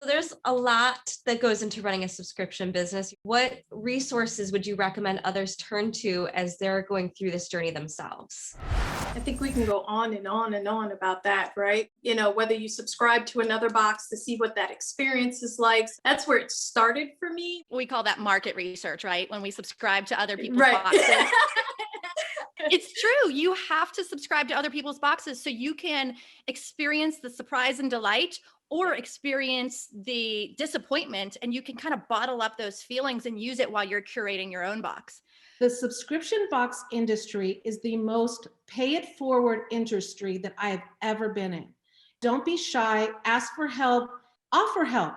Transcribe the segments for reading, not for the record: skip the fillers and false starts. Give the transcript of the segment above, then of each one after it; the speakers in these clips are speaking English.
There's a lot that goes into running a subscription business. What resources would you recommend others turn to as they're going through this journey themselves? I think we can go on and on and on about that, right? Whether you subscribe to another box to see what that experience is like. That's where it started for me. We call that market research, right? When we subscribe to other people's Right. boxes. It's true. You have to subscribe to other people's boxes so you can experience the surprise and delight or experience the disappointment, and you can kind of bottle up those feelings and use it while you're curating your own box. The subscription box industry is the most pay it forward industry that I have ever been in. Don't be shy, ask for help, offer help.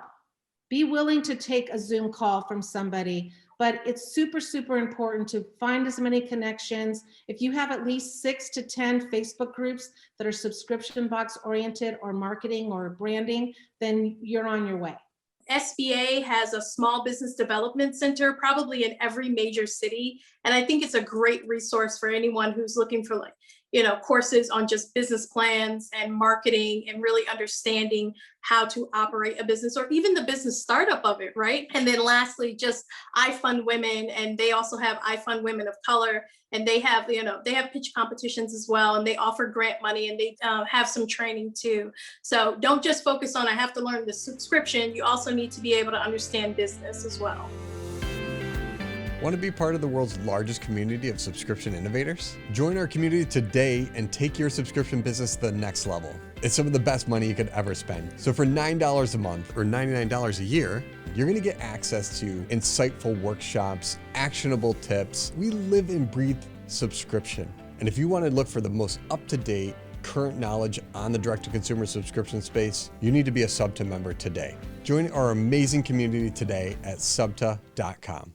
Be willing to take a Zoom call from somebody, but it's super, super important to find as many connections. If you have at least 6 to 10 Facebook groups that are subscription box oriented or marketing or branding, then you're on your way. SBA has a small business development center probably in every major city. And I think it's a great resource for anyone who's looking for courses on just business plans and marketing and really understanding how to operate a business or even the business startup of it, right? And then lastly, just I Fund Women, and they also have I Fund Women of Color, and they have pitch competitions as well, and they offer grant money, and they have some training too. So don't just focus on I have to learn the subscription. You also need to be able to understand business as well. Want to be part of the world's largest community of subscription innovators? Join our community today and take your subscription business to the next level. It's some of the best money you could ever spend. So for $9 a month or $99 a year, you're going to get access to insightful workshops, actionable tips. We live and breathe subscription. And if you want to look for the most up-to-date, current knowledge on the direct-to-consumer subscription space, you need to be a SUBTA member today. Join our amazing community today at SUBTA.com.